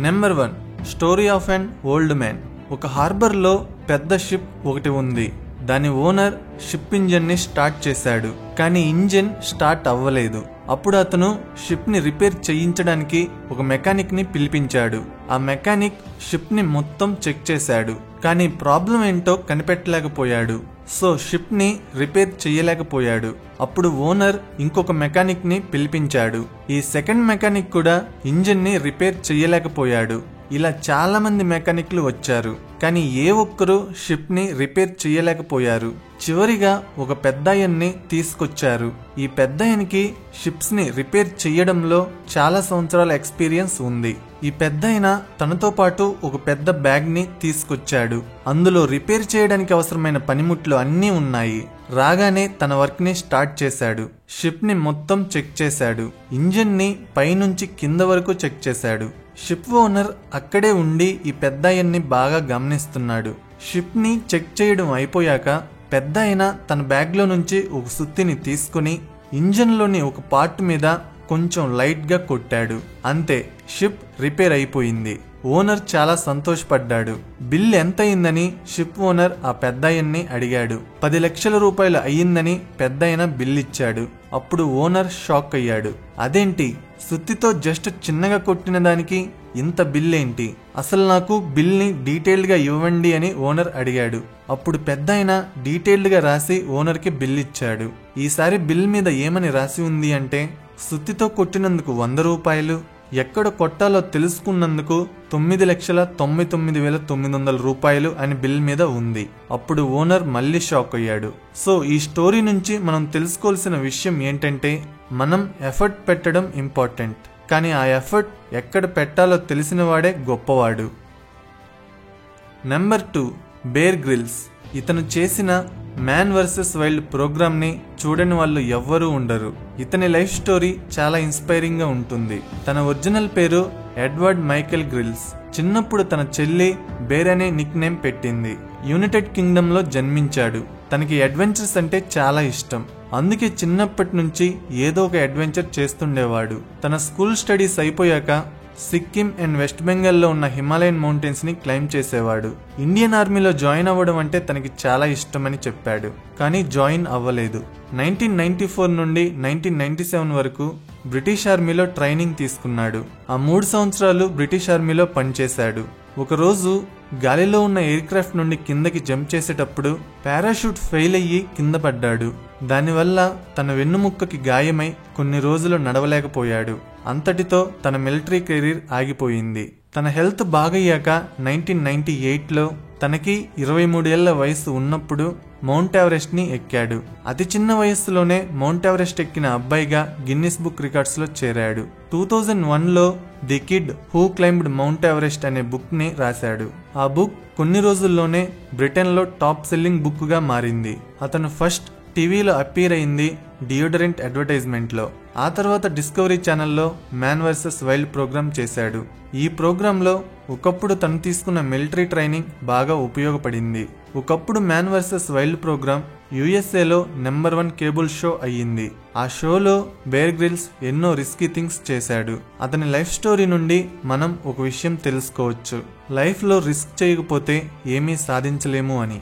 Number 1 story of an old man. ఒక హార్బర్లో పెద్ద ship ఒకటి ఉంది. దాని ఓనర్ షిప్ ఇంజిన్ ని స్టార్ట్ చేశాడు, కానీ ఇంజిన్ స్టార్ట్ అవ్వలేదు. అప్పుడు అతను షిప్ ని రిపేర్ చేయించడానికి ఒక మెకానిక్ ని పిలిపించాడు. ఆ మెకానిక్ షిప్ ని మొత్తం చెక్ చేశాడు, కానీ ప్రాబ్లం ఏంటో కనిపెట్టలేకపోయాడు. సో షిప్ ని రిపేర్ చేయలేకపోయాడు. అప్పుడు ఓనర్ ఇంకొక మెకానిక్ ని పిలిపించాడు. ఈ సెకండ్ మెకానిక్ కూడా ఇంజిన్ ని రిపేర్ చేయలేకపోయాడు. ఇలా చాలా మంది మెకానిక్లు వచ్చారు, కానీ ఏ ఒక్కరూ షిప్ ని రిపేర్ చేయలేకపోయారు. చివరిగా ఒక పెద్దాయన్ని తీసుకొచ్చారు. ఈ పెద్దాయనికి షిప్స్ ని రిపేర్ చేయడంలో చాలా సంవత్సరాల ఎక్స్పీరియన్స్ ఉంది. ఈ పెద్దాయన తనతో పాటు ఒక పెద్ద బ్యాగ్ ని తీసుకొచ్చాడు. అందులో రిపేర్ చేయడానికి అవసరమైన పనిముట్లు అన్నీ ఉన్నాయి. రాగానే తన వర్క్ ని స్టార్ట్ చేశాడు. షిప్ ని మొత్తం చెక్ చేశాడు. ఇంజిన్ ని పైనుంచి కింద వరకు చెక్ చేశాడు. షిప్ ఓనర్ అక్కడే ఉండి ఈ పెద్దాయన్ని బాగా గమనిస్తున్నాడు. షిప్ ని చెక్ చేయడం అయిపోయాక పెద్దాయన తన బ్యాగ్ లో నుంచి ఒక సుత్తిని తీసుకుని ఇంజిన్ లోని ఒక పార్ట్ మీద కొంచెం లైట్ గా కొట్టాడు. అంతే, షిప్ రిపేర్ అయిపోయింది. ఓనర్ చాలా సంతోషపడ్డాడు. బిల్ ఎంత అయిందని షిప్ ఓనర్ ఆ పెద్దాయన్ని అడిగాడు. 10 లక్షల రూపాయలు అయ్యిందని పెద్దాయన బిల్ ఇచ్చాడు. అప్పుడు ఓనర్ షాక్ అయ్యాడు. అదేంటి, సుత్తితో జస్ట్ చిన్నగా కొట్టిన దానికి ఇంత బిల్ ఏంటి? అసలు నాకు బిల్ ని డీటెయిల్డ్ గా ఇవ్వండి అని ఓనర్ అడిగాడు. అప్పుడు పెద్దాయన డీటెయిల్డ్ గా రాసి ఓనర్ కి బిల్ ఇచ్చాడు. ఈసారి బిల్ మీద ఏమని రాసి ఉంది అంటే, సుత్తితో కొట్టినందుకు 100 రూపాయలు, ఎక్కడ కొట్టాలో తెలుసుకున్నందుకు 9,99,900 రూపాయలు అని బిల్ మీద ఉంది. అప్పుడు ఓనర్ మళ్ళీ షాక్ అయ్యాడు. సో ఈ స్టోరీ నుంచి మనం తెలుసుకోవాల్సిన విషయం ఏంటంటే, మనం ఎఫర్ట్ పెట్టడం ఇంపార్టెంట్, కానీ ఆ ఎఫర్ట్ ఎక్కడ పెట్టాలో తెలిసిన వాడే గొప్పవాడు. Number 2 Bear Grylls. ఇతను చేసిన మ్యాన్ వర్సెస్ వైల్డ్ ప్రోగ్రామ్ ని చూడని వాళ్ళు ఎవ్వరూ ఉండరు. ఇతని లైఫ్ స్టోరీ చాలా ఇన్స్పైరింగ్ గా ఉంటుంది. తన ఒరిజినల్ పేరు ఎడ్వర్డ్ మైకెల్ గ్రిల్స్. చిన్నప్పుడు తన చెల్లి బేర్ అనే నిక్ నేమ్ పెట్టింది. యునైటెడ్ కింగ్డమ్ లో జన్మించాడు. తనకి అడ్వెంచర్స్ అంటే చాలా ఇష్టం. అందుకే చిన్నప్పటి నుంచి ఏదో ఒక అడ్వెంచర్ చేస్తుండేవాడు. తన స్కూల్ స్టడీస్ అయిపోయాక సిక్కిం అండ్ వెస్ట్ బెంగాల్ లో ఉన్న హిమాలయన్ మౌంటైన్స్ ని క్లైమ్ చేసేవాడు. ఇండియన్ ఆర్మీలో జాయిన్ అవ్వడం అంటే తనకి చాలా ఇష్టమని చెప్పాడు, కానీ జాయిన్ అవ్వలేదు. 1994 నుండి 1997 వరకు బ్రిటిష్ ఆర్మీలో ట్రైనింగ్ తీసుకున్నాడు. ఆ 3 సంవత్సరాలు బ్రిటిష్ ఆర్మీలో పనిచేశాడు. ఒకరోజు గాలిలో ఉన్న ఎయిర్ క్రాఫ్ట్ నుండి కిందకి జంప్ చేసేటప్పుడు పారాషూట్ ఫెయిల్ అయ్యి కింద పడ్డాడు. దానివల్ల తన వెన్నుముక్కకి గాయమై కొన్ని రోజులు నడవలేకపోయాడు. అంతటితో తన మిలిటరీ కెరీర్ ఆగిపోయింది. తన హెల్త్ బాగయ్యాక 1998లో తనకి 23 ఏళ్ల వయసు ఉన్నప్పుడు మౌంట్ ఎవరెస్ట్ ని ఎక్కాడు. అతి చిన్న వయస్సులోనే మౌంట్ ఎవరెస్ట్ ఎక్కిన అబ్బాయిగా గిన్నిస్ బుక్ రికార్డ్స్ లో చేరాడు. 2001లో the kid who climbed Mount Everest అనే బుక్ ని రాశాడు. ఆ బుక్ కొన్ని రోజుల్లోనే బ్రిటన్ లో టాప్ సెల్లింగ్ బుక్ గా మారింది. అతను ఫస్ట్ టీవీలో అపీర్ అయింది డియోడరెంట్ అడ్వర్టైజ్మెంట్ లో. ఆ తర్వాత డిస్కవరీ ఛానల్లో మ్యాన్ వర్సెస్ వైల్డ్ ప్రోగ్రామ్ చేశాడు. ఈ ప్రోగ్రామ్ లో ఒకప్పుడు తను తీసుకున్న మిలిటరీ ట్రైనింగ్ బాగా ఉపయోగపడింది. ఒకప్పుడు మ్యాన్ వర్సెస్ వైల్డ్ ప్రోగ్రామ్ యుఎస్ఏలో నెంబర్ 1 కేబుల్ షో అయ్యింది. ఆ షోలో బేర్ గ్రిల్స్ ఎన్నో రిస్కీ థింగ్స్ చేశాడు. అతని లైఫ్ స్టోరీ నుండి మనం ఒక విషయం తెలుసుకోవచ్చు, లైఫ్ లో రిస్క్ చేయకపోతే ఏమీ సాధించలేము అని.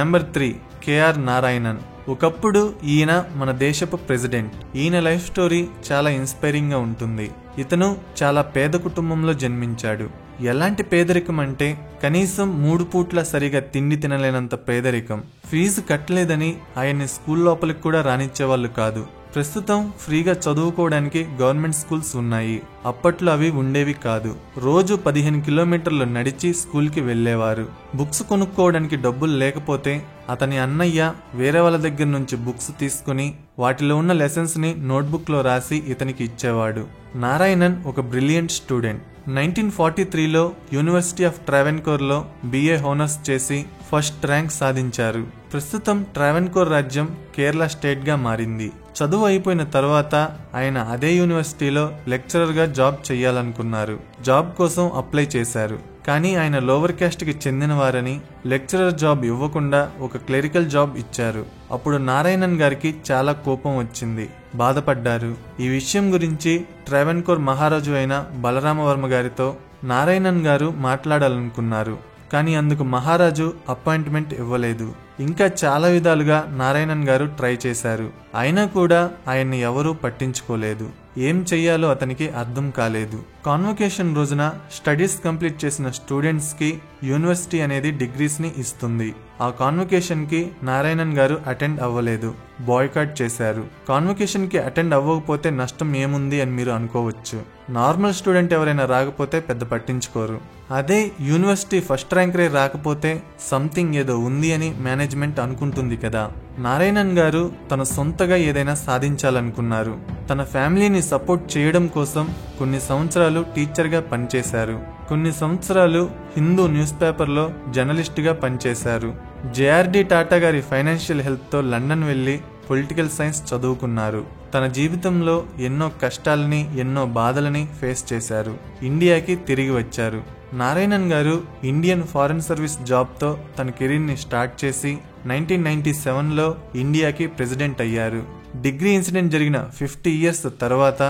Number 3 K R Narayanan. ఒకప్పుడు ఈయన మన దేశపు ప్రెసిడెంట్. ఈయన లైఫ్ స్టోరీ చాలా ఇన్స్పైరింగ్ గా ఉంటుంది. ఇతను చాలా పేద కుటుంబంలో జన్మించాడు. ఎలాంటి పేదరికం అంటే కనీసం 3 పూట్ల సరిగా తిండి తినలేనంత పేదరికం. ఫీజు కట్టలేదని ఆయన్ని స్కూల్ లోపలికి కూడా రానిచ్చేవాళ్ళు కాదు. ప్రస్తుతం ఫ్రీగా చదువుకోవడానికి గవర్నమెంట్ స్కూల్స్ ఉన్నాయి. అప్పట్లో అవి ఉండేవి కాదు. రోజు 15 కిలోమీటర్లు నడిచి స్కూల్ కి వెళ్లేవారు. బుక్స్ కొనుక్కోవడానికి డబ్బులు లేకపోతే అతని అన్నయ్య వేరే వాళ్ళ దగ్గర నుంచి బుక్స్ తీసుకుని వాటిలో ఉన్న లెసన్స్ ని నోట్బుక్ లో రాసి ఇతనికి ఇచ్చేవాడు. నారాయణన్ ఒక బ్రిలియంట్ స్టూడెంట్. 1943లో యూనివర్సిటీ ఆఫ్ ట్రావెన్కోర్ లో BA హానర్స్ చేసి ఫస్ట్ ర్యాంక్ సాధించారు. ప్రస్తుతం ట్రావెన్కోర్ రాజ్యం కేరళ స్టేట్ గా మారింది. చదువు అయిపోయిన తర్వాత ఆయన అదే యూనివర్సిటీలో లెక్చరర్ గా జాబ్ చేయాలనుకున్నారు. జాబ్ కోసం అప్లై చేశారు, కానీ ఆయన లోవర్ క్యాస్ట్ కి చెందిన వారని లెక్చరర్ జాబ్ ఇవ్వకుండా ఒక క్లెరికల్ జాబ్ ఇచ్చారు. అప్పుడు నారాయణన్ గారికి చాలా కోపం వచ్చింది. బాధపడ్డారు. ఈ విషయం గురించి ట్రావెన్కోర్ మహారాజు అయిన బలరామవర్మ గారితో నారాయణన్ గారు మాట్లాడాలనుకున్నారు. కానీ అందుకు మహారాజు అపాయింట్మెంట్ ఇవ్వలేదు. ఇంకా చాలా విధాలుగా నారాయణన్ గారు ట్రై చేశారు. అయినా కూడా ఆయన్ని ఎవరూ పట్టించుకోలేదు. ఏం చెయ్యాలో అతనికి అర్థం కాలేదు. కాన్వకేషన్ రోజున స్టడీస్ కంప్లీట్ చేసిన స్టూడెంట్స్ కి యూనివర్సిటీ అనేది డిగ్రీస్ ని ఇస్తుంది. ఆ కాన్వకేషన్ కి నారాయణన్ గారు అటెండ్ అవ్వలేదు, బాయ్కాట్ చేశారు. కాన్వకేషన్ కి అటెండ్ అవ్వకపోతే నష్టం ఏముంది అని మీరు అనుకోవచ్చు. నార్మల్ స్టూడెంట్ ఎవరైనా రాకపోతే పెద్ద పట్టించుకోరు. అదే యూనివర్సిటీ ఫస్ట్ ర్యాంకరే రాకపోతే సంథింగ్ ఏదో ఉంది అని మేనేజ్మెంట్ అనుకుంటుంది కదా. నారాయణన్ గారు తన సొంతగా ఏదైనా సాధించాలనుకున్నారు. తన ఫ్యామిలీని సపోర్ట్ చేయడం కోసం కొన్ని సంవత్సరాలు టీచర్గా పనిచేశారు. కొన్ని సంవత్సరాలు హిందూ న్యూస్ పేపర్లో జర్నలిస్ట్గా పనిచేశారు. జేఆర్డి టాటా గారి ఫైనాన్షియల్ హెల్ప్తో లండన్ వెళ్లి పొలిటికల్ సైన్స్ చదువుకున్నారు. తన జీవితంలో ఎన్నో కష్టాలని, ఎన్నో బాధలని ఫేస్ చేశారు. ఇండియాకి తిరిగి వచ్చారు. నారాయణన్ గారు ఇండియన్ ఫారెన్ సర్వీస్ జాబ్తో తన కెరీర్ని స్టార్ట్ చేసి 1997లో ఇండియాకి ప్రెసిడెంట్ అయ్యారు. డిగ్రీ ఇన్సిడెంట్ జరిగిన 50 years తర్వాత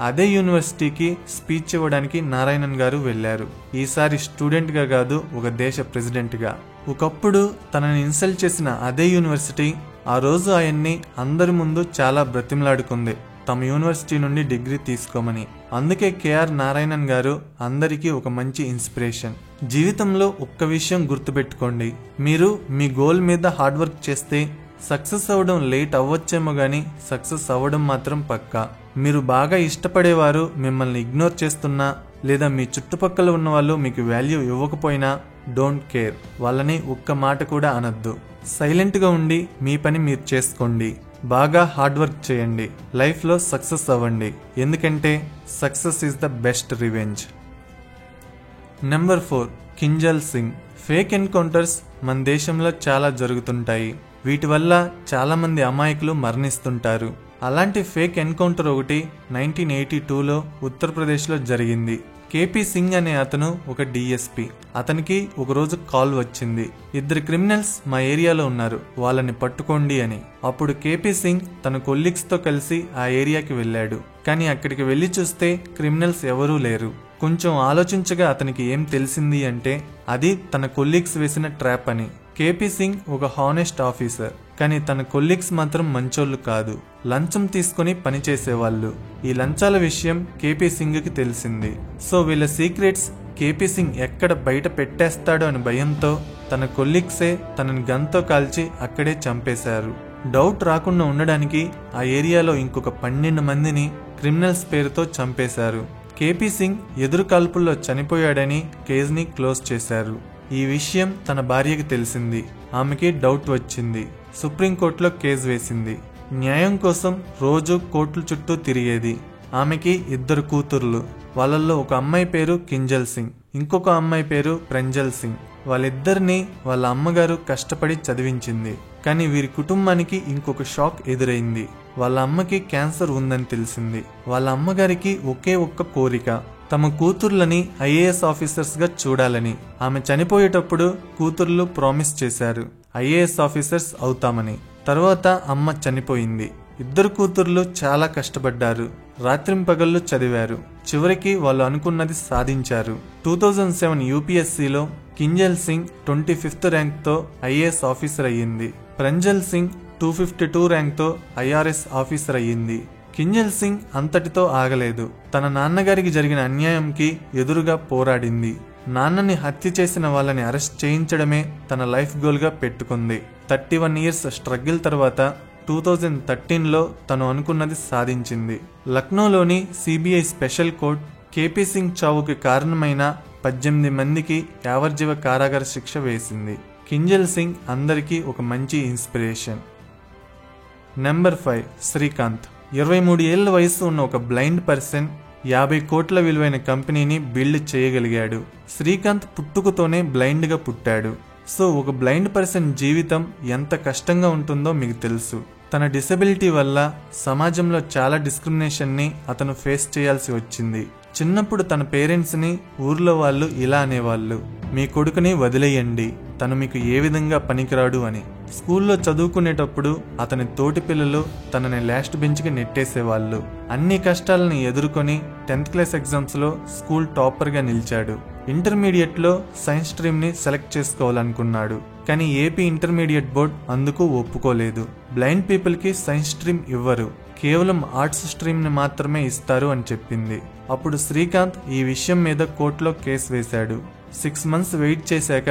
అదే యూనివర్సిటీకి స్పీచ్ ఇవ్వడానికి నారాయణన్ గారు వెళ్లారు. ఈసారి స్టూడెంట్గా కాదు, ఒక దేశ ప్రెసిడెంట్గా. ఒకప్పుడు తనని ఇన్సల్ట్ చేసిన అదే యూనివర్సిటీ ఆ రోజు ఆయన్ని అందరి ముందు చాలా బ్రతిమలాడుకుంది తమ యూనివర్సిటీ నుండి డిగ్రీ తీసుకోమని. అందుకే కేఆర్ నారాయణన్ గారు అందరికీ ఒక మంచి ఇన్స్పిరేషన్. జీవితంలో ఒక్క విషయం గుర్తుపెట్టుకోండి, మీరు మీ గోల్ మీద హార్డ్ వర్క్ చేస్తే సక్సెస్ అవ్వడం లేట్ అవ్వచ్చేమో గానీ సక్సెస్ అవ్వడం మాత్రం పక్కా. మీరు బాగా ఇష్టపడేవారు మిమ్మల్ని ఇగ్నోర్ చేస్తున్నా, లేదా మీ చుట్టుపక్కల ఉన్న వాళ్ళు మీకు వాల్యూ ఇవ్వకపోయినా డోంట్ కేర్. వాళ్ళని ఒక్క మాట కూడా అనొద్దు. సైలెంట్గా ఉండి మీ పని మీరు చేసుకోండి. బాగా హార్డ్ వర్క్ చేయండి. లైఫ్లో సక్సెస్ అవ్వండి. ఎందుకంటే success is the best revenge. Number 4, Kinzhal Singh. Fake encounters మన దేశంలో చాలా జరుగుతుంటాయి. వీటి వల్ల చాలా మంది అమాయకులు మరణిస్తుంటారు. అలాంటి ఫేక్ ఎన్కౌంటర్ ఒకటి 1982లో ఉత్తరప్రదేశ్లో జరిగింది. కేపీ సింగ్ అనే అతను ఒక డిఎస్పీ. అతనికి ఒకరోజు కాల్ వచ్చింది, 2 క్రిమినల్స్ మా ఏరియాలో ఉన్నారు, వాళ్ళని పట్టుకోండి అని. అప్పుడు కేపీ సింగ్ తన కొలీగ్స్తో కలిసి ఆ ఏరియాకి వెళ్ళాడు. కానీ అక్కడికి వెళ్లి చూస్తే క్రిమినల్స్ ఎవరూ లేరు. కొంచెం ఆలోచించగా అతనికి ఏం తెలిసింది అంటే అది తన కొలీగ్స్ వేసిన ట్రాప్ అని. కేపీ సింగ్ ఒక హానెస్ట్ ఆఫీసర్, కానీ తన కొలీగ్స్ మాత్రం మంచోళ్ళు కాదు, లంచం తీసుకుని పనిచేసేవాళ్ళు. ఈ లంచాల విషయం కేపీ సింగ్కి తెలిసింది. సో వీళ్ళ సీక్రెట్స్ కేపీ సింగ్ ఎక్కడ బయట పెట్టేస్తాడో అని భయంతో తన కొలీగ్సే తనని గన్తో కాల్చి అక్కడే చంపేశారు. డౌట్ రాకుండా ఉండడానికి ఆ ఏరియాలో ఇంకొక 12 మందిని క్రిమినల్స్ పేరుతో చంపేశారు. కేపీ సింగ్ ఎదురు కాల్పుల్లో చనిపోయాడని కేసుని క్లోజ్ చేశారు. ఈ విషయం తన భార్యకి తెలిసింది. ఆమెకి డౌట్ వచ్చింది. సుప్రీంకోర్టులో కేసు వేసింది. న్యాయం కోసం రోజు కోర్టుల చుట్టూ తిరిగేది. ఆమెకి 2 కూతుర్లు. వాళ్ళల్లో ఒక అమ్మాయి పేరు కింజల్ సింగ్, ఇంకొక అమ్మాయి పేరు ప్రంజల్ సింగ్. వాళ్ళిద్దరినీ వాళ్ళ అమ్మగారు కష్టపడి చదివించింది. కానీ వీరి కుటుంబానికి ఇంకొక షాక్ ఎదురైంది. వాళ్ళ అమ్మకి క్యాన్సర్ ఉందని తెలిసింది. వాళ్ళ అమ్మగారికి ఒకే ఒక్క కోరిక, తమ కూతుర్లని ఐఏఎస్ ఆఫీసర్స్ గా చూడాలని. ఆమె చనిపోయేటప్పుడు కూతుర్లు ప్రామిస్ చేశారు ఐఏఎస్ ఆఫీసర్స్ అవుతామని. తర్వాత అమ్మ చనిపోయింది. 2 కూతుర్లు చాలా కష్టపడ్డారు, రాత్రింపగళ్ళు చదివారు. చివరికి వాళ్ళు అనుకున్నది సాధించారు. 2007 యూపీఎస్సీలో కింజల్ సింగ్ 25th ర్యాంక్తో ఐఏఎస్ ఆఫీసర్ అయ్యింది. ప్రంజల్ సింగ్ 252 ర్యాంక్తో ఐఆర్ఎస్ ఆఫీసర్ అయ్యింది. కింజల్ సింగ్ అంతటితో ఆగలేదు. తన నాన్నగారికి జరిగిన అన్యాయంకి ఎదురుగా పోరాడింది. నాన్నని హత్య చేసిన వాళ్ళని అరెస్ట్ చేయించడమే తన లైఫ్ గోల్గా పెట్టుకుంది. 31 years స్ట్రగుల్ తర్వాత 2013లో తను అనుకున్నది సాధించింది. లక్నోలోని CBI special court KP Singh చావుకి కారణమైన 18 మందికి యావజ్జీవ కారాగార శిక్ష వేసింది. కింజల్ సింగ్ అందరికీ ఒక మంచి ఇన్స్పిరేషన్. నెంబర్ 5, శ్రీకాంత్. 23 ఏళ్ల వయసు ఉన్న ఒక బ్లైండ్ పర్సన్ 50 కోట్ల విలువైన కంపెనీని బిల్డ్ చేయగలిగాడు. శ్రీకాంత్ పుట్టుకతోనే బ్లైండ్గా పుట్టాడు. సో ఒక బ్లైండ్ పర్సన్ జీవితం ఎంత కష్టంగా ఉంటుందో మీకు తెలుసు. తన డిసెబిలిటీ వల్ల సమాజంలో చాలా డిస్క్రిమినేషన్ని అతను ఫేస్ చేయాల్సి వచ్చింది. చిన్నప్పుడు తన పేరెంట్స్ని ఊర్లో వాళ్ళు ఇలా అనేవాళ్ళు, మీ కొడుకుని వదిలేయండి, తను మీకు ఏ విధంగా పనికిరాడు అని. స్కూల్లో చదువుకునేటప్పుడు అతని తోటి పిల్లలు తనని లాస్ట్ బెంచ్కి నెట్టేసేవాళ్ళు. అన్ని కష్టాలని ఎదుర్కొని 10th క్లాస్ ఎగ్జామ్స్లో స్కూల్ టాపర్గా నిలిచాడు. ఇంటర్మీడియట్లో సైన్స్ స్ట్రీమ్ని సెలెక్ట్ చేసుకోవాలనుకున్నాడు, కానీ ఏపీ ఇంటర్మీడియట్ బోర్డ్ అందుకు ఒప్పుకోలేదు. బ్లైండ్ పీపుల్కి సైన్స్ స్ట్రీమ్ ఇవ్వరు, కేవలం ఆర్ట్స్ స్ట్రీమ్ని మాత్రమే ఇస్తారు అని చెప్పింది. అప్పుడు శ్రీకాంత్ ఈ విషయం మీద కోర్టులో కేసు వేశాడు. 6 months వెయిట్ చేశాక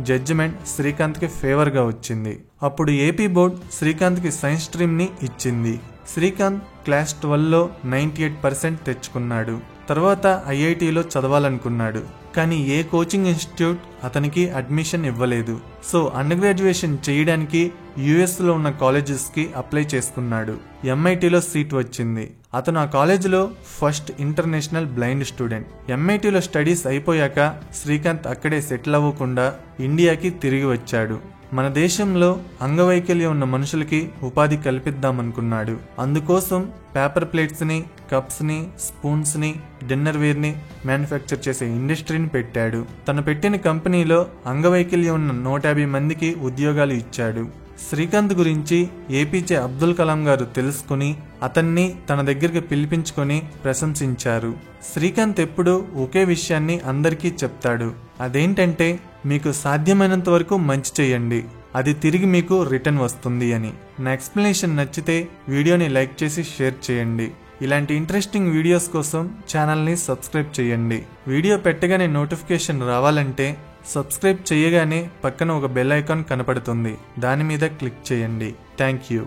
జడ్జిమెంట్ శ్రీకాంత్కి ఫేవర్గా వచ్చింది. అప్పుడు ఏపీ బోర్డ్ శ్రీకాంత్కి సైన్స్ స్ట్రీమ్ని ఇచ్చింది. శ్రీకాంత్ క్లాస్ 12లో 98% తెచ్చుకున్నాడు. తర్వాత ఐఐటీలో చదవాలనుకున్నాడు, కానీ ఏ కోచింగ్ ఇన్స్టిట్యూట్ అతనికి అడ్మిషన్ ఇవ్వలేదు. సో అండర్ గ్రాడ్యుయేషన్ చేయడానికి యుఎస్లో ఉన్న కాలేజెస్కి అప్లై చేసుకున్నాడు. ఎంఐటీలో సీట్ వచ్చింది. అతను ఆ కాలేజీలో ఫస్ట్ ఇంటర్నేషనల్ బ్లైండ్ స్టూడెంట్. ఎంఐటీలో స్టడీస్ అయిపోయాక శ్రీకాంత్ అక్కడే సెటిల్ అవ్వకుండా ఇండియాకి తిరిగి వచ్చాడు. మన దేశంలో అంగవైకల్యం ఉన్న మనుషులకి ఉపాధి కల్పిద్దామనుకున్నాడు. అందుకోసం పేపర్ ప్లేట్స్ని, కప్స్ని, స్పూన్స్ని, డిన్నర్ వేర్ని మ్యానుఫ్యాక్చర్ చేసే ఇండస్ట్రీని పెట్టాడు. తను పెట్టిన కంపెనీలో అంగవైకల్యం ఉన్న 150 మందికి ఉద్యోగాలు ఇచ్చాడు. శ్రీకాంత్ గురించి ఏపీజే అబ్దుల్ కలాం గారు తెలుసుకుని అతన్ని తన దగ్గరికి పిలిపించుకొని ప్రశంసించారు. శ్రీకాంత్ ఎప్పుడూ ఒకే విషయాన్ని అందరికీ చెప్తాడు, అదేంటంటే మీకు సాధ్యమైనంత వరకు మంచి చేయండి, అది తిరిగి మీకు రిటర్న్ వస్తుంది అని. నా ఎక్స్ప్లెనేషన్ నచ్చితే వీడియోని లైక్ చేసి షేర్ చేయండి. ఇలాంటి ఇంట్రెస్టింగ్ వీడియోస్ కోసం ఛానల్ని సబ్స్క్రైబ్ చేయండి. వీడియో పెట్టగానే నోటిఫికేషన్ రావాలంటే సబ్స్క్రైబ్ చేయగానే పక్కన ఒక బెల్ ఐకాన్ కనపడుతుంది, దాని మీద క్లిక్ చేయండి. Thank you.